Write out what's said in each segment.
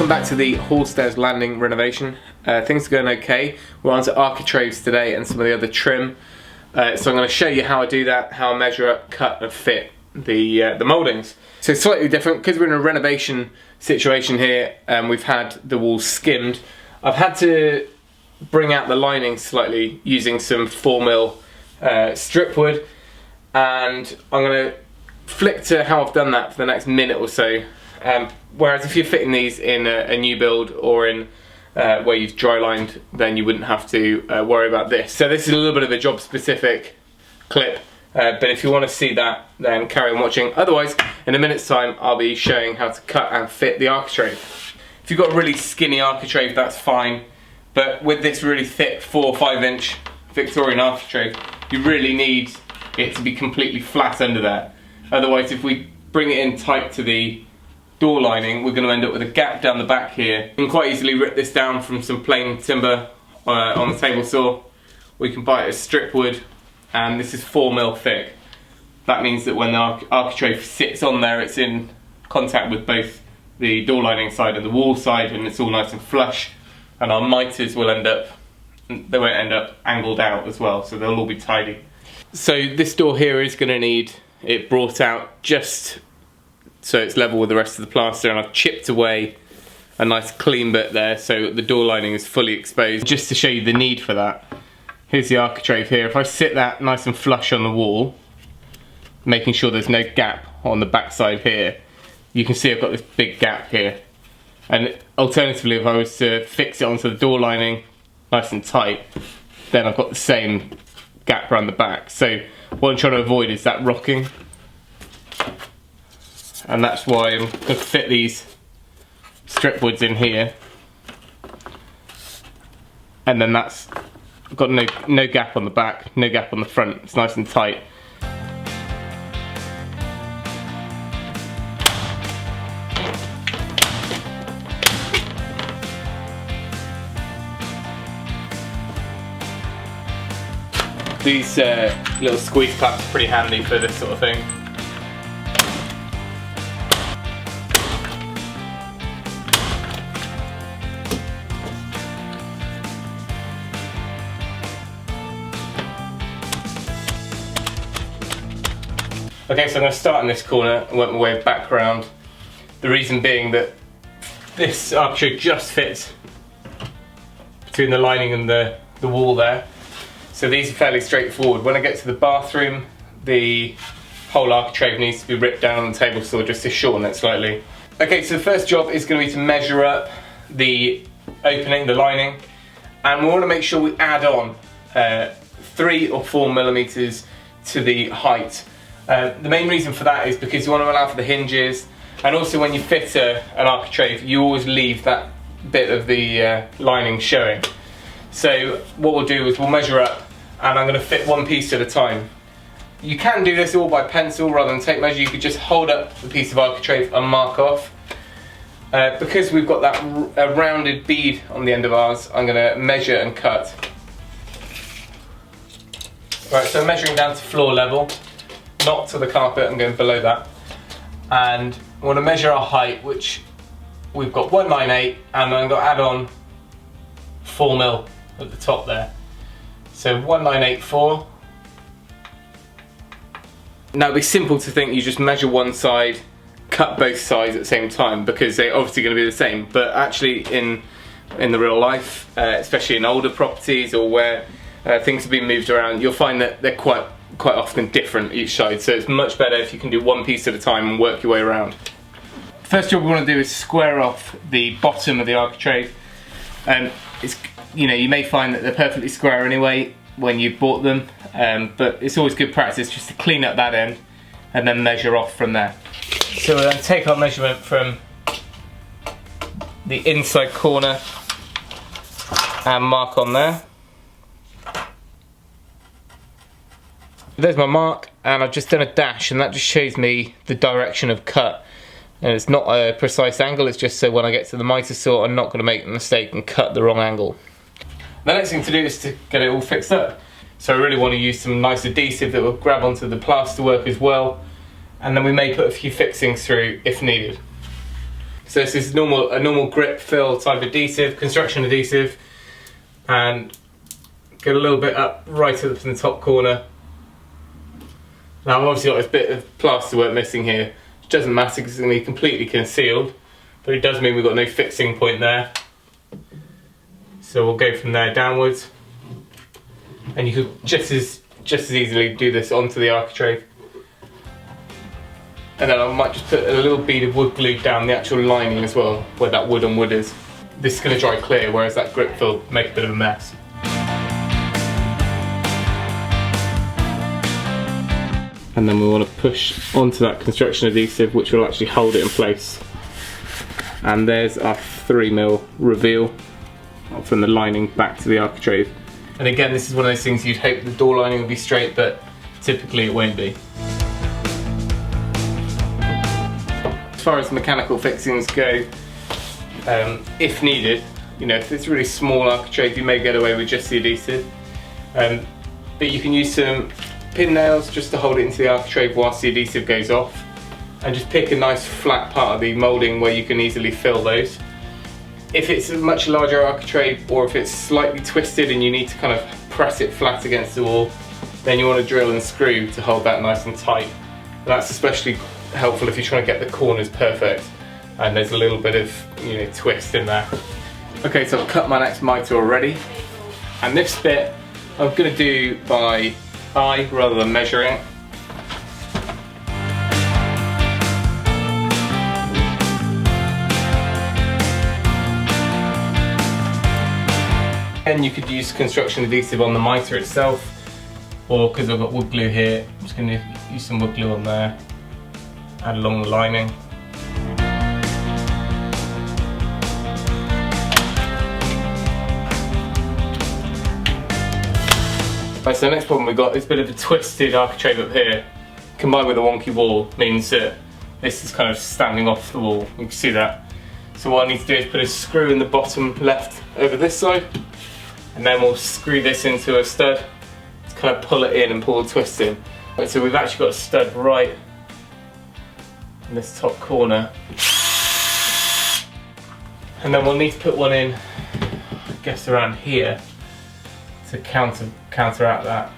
Welcome back to the hall stairs landing renovation. Things are going okay. We're on to architraves today and some of the other trim. So I'm going to show you how I do that, how I measure up, cut and fit the mouldings. So it's slightly different because we're in a renovation situation here and we've had the walls skimmed. I've had to bring out the lining slightly using some 4mm strip wood, and I'm going to flick to how I've done that for the next minute or so. Whereas if you're fitting these in a new build or in where you've dry lined, then you wouldn't have to worry about this. So this is a little bit of a job specific clip, but if you want to see that, then carry on watching. Otherwise, in a minute's time, I'll be showing how to cut and fit the architrave. If you've got a really skinny architrave, that's fine, but with this really thick 4 or 5 inch Victorian architrave, you really need it to be completely flat under there. Otherwise, if we bring it in tight to the door lining, we're going to end up with a gap down the back here. You can quite easily rip this down from some plain timber on the table saw. We can buy it as strip wood, and this is 4mm thick. That means that when the architrave sits on there, it's in contact with both the door lining side and the wall side, and it's all nice and flush. And our mitres will they won't end up angled out as well, so they'll all be tidy. So this door here is going to need it brought out just so it's level with the rest of the plaster, and I've chipped away a nice clean bit there so the door lining is fully exposed. Just to show you the need for that, here's the architrave here. If I sit that nice and flush on the wall, making sure there's no gap on the back side here, you can see I've got this big gap here. And alternatively, if I was to fix it onto the door lining nice and tight, then I've got the same gap around the back. So what I'm trying to avoid is that rocking. And that's why I'm going to fit these strip woods in here. And then I've got no gap on the back, no gap on the front, it's nice and tight. These little squeeze clamps are pretty handy for this sort of thing. Okay, so I'm going to start in this corner and work my way back around. The reason being that this architrave just fits between the lining and the wall there. So these are fairly straightforward. When I get to the bathroom, the whole architrave needs to be ripped down on the table saw just to shorten it slightly. Okay, so the first job is going to be to measure up the opening, the lining, and we want to make sure we add on 3 or 4mm to the height. The main reason for that is because you want to allow for the hinges, and also when you fit an architrave, you always leave that bit of the lining showing. So what we'll do is we'll measure up, and I'm going to fit one piece at a time. You can do this all by pencil rather than tape measure. You could just hold up the piece of architrave and mark off. Because we've got that rounded bead on the end of ours, I'm going to measure and cut. Right, so I'm measuring down to floor level, not to the carpet, I'm going below that. And I want to measure our height, which we've got 198, and I'm going to add on 4mm at the top there. So 1984. Now it'd be simple to think you just measure one side, cut both sides at the same time, because they're obviously going to be the same, but actually in the real life, especially in older properties or where things have been moved around, you'll find that they're quite often different each side, so it's much better if you can do one piece at a time and work your way around. First job we want to do is square off the bottom of the architrave. You may find that they're perfectly square anyway when you bought them, but it's always good practice just to clean up that end and then measure off from there. So we'll then take our measurement from the inside corner and mark on there. There's my mark, and I've just done a dash, and that just shows me the direction of cut. And it's not a precise angle, it's just so when I get to the mitre saw, I'm not going to make the mistake and cut the wrong angle. The next thing to do is to get it all fixed up. So I really want to use some nice adhesive that will grab onto the plasterwork as well, and then we may put a few fixings through if needed. So this is a normal grip fill type adhesive, construction adhesive, and get a little bit up right up in the top corner. Now I've obviously got this bit of plasterwork missing here, which doesn't matter because it's going to be completely concealed, but it does mean we've got no fixing point there. So we'll go from there downwards, and you could just as easily do this onto the architrave. And then I might just put a little bead of wood glue down the actual lining as well, where that wood on wood is. This is going to dry clear, whereas that grip fill make a bit of a mess. And then we want to push onto that construction adhesive, which will actually hold it in place. And there's our 3mm reveal from the lining back to the architrave. And again, this is one of those things you'd hope the door lining would be straight, but typically it won't be. As far as mechanical fixings go, if needed, if it's a really small architrave, you may get away with just the adhesive. But you can use some pin nails just to hold it into the architrave whilst the adhesive goes off, and just pick a nice flat part of the moulding where you can easily fill those. If it's a much larger architrave, or if it's slightly twisted and you need to kind of press it flat against the wall, then you want to drill and screw to hold that nice and tight. And that's especially helpful if you're trying to get the corners perfect and there's a little bit of twist in there. Okay, so I've cut my next mitre already, and this bit I'm going to do by eye rather than measuring. And you could use construction adhesive on the mitre itself, or because I've got wood glue here, I'm just going to use some wood glue on there, add along the lining. Right, so the next problem we've got is a bit of a twisted architrave up here, combined with a wonky wall, means that this is kind of standing off the wall. You can see that. So what I need to do is put a screw in the bottom left over this side, and then we'll screw this into a stud to kind of pull it in and pull the twist in. Right, so we've actually got a stud right in this top corner, and then we'll need to put one in, I guess, around here to counteract that.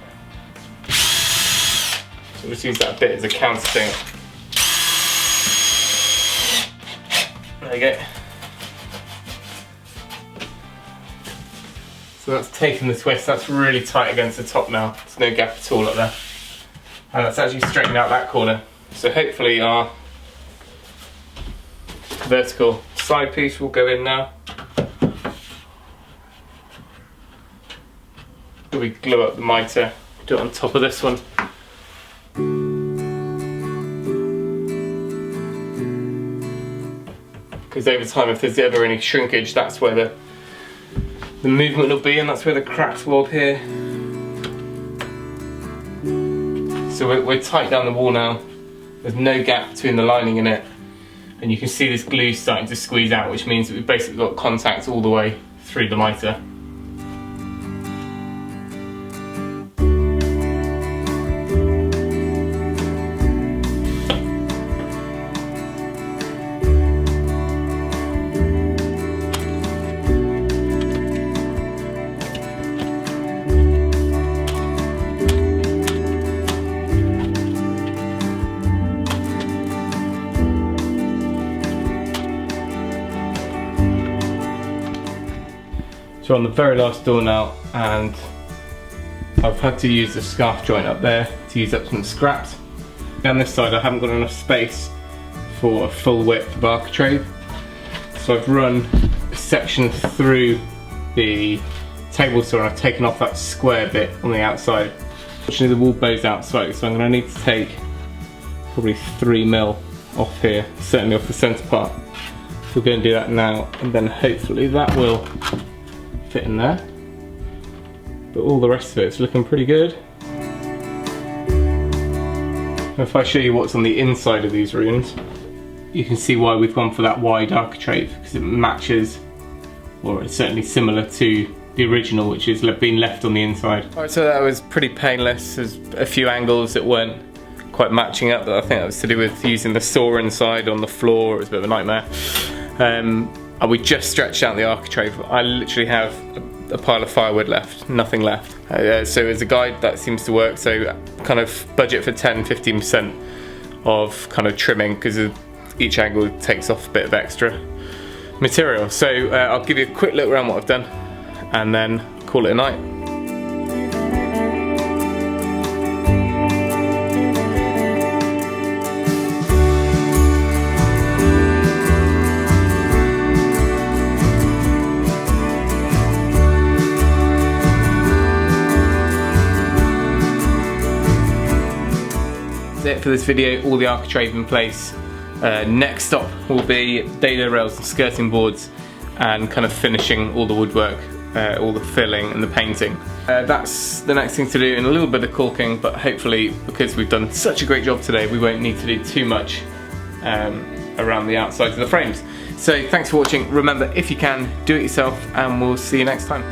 So we'll just use that bit as a counter thing. There you go. So that's taken the twist, that's really tight against the top now. There's no gap at all up there. And that's actually straightened out that corner. So hopefully our vertical side piece will go in now. We glue up the mitre, do it on top of this one. Because over time, if there's ever any shrinkage, that's where the movement will be, and that's where the cracks will appear. So we're tight down the wall now. There's no gap between the lining and it, and you can see this glue starting to squeeze out, which means that we've basically got contact all the way through the mitre. So on the very last door now, and I've had to use the scarf joint up there to use up some scraps. Down this side I haven't got enough space for a full width of architrave, so I've run a section through the table saw and I've taken off that square bit on the outside. Unfortunately the wall bows out slightly, so I'm going to need to take probably 3mm off here, certainly off the centre part. So we're going to do that now, and then hopefully that will fit in there. But all the rest of it's looking pretty good. If I show you what's on the inside of these rooms, you can see why we've gone for that wide architrave, because it matches, or it's certainly similar to the original, which has been left on the inside. Alright, so that was pretty painless. There's a few angles that weren't quite matching up, but I think that was to do with using the saw inside on the floor. It was a bit of a nightmare. We just stretched out the architrave. I literally have a pile of firewood left, nothing left. So as a guide, that seems to work. So kind of budget for 10-15% of kind of trimming, because each angle takes off a bit of extra material. So I'll give you a quick look around what I've done and then call it a night. That's it for this video, all the architrave in place. Next stop will be dado rails and skirting boards and kind of finishing all the woodwork, all the filling and the painting. That's the next thing to do, and a little bit of caulking, but hopefully because we've done such a great job today we won't need to do too much around the outsides of the frames. So thanks for watching. Remember, if you can, do it yourself, and we'll see you next time.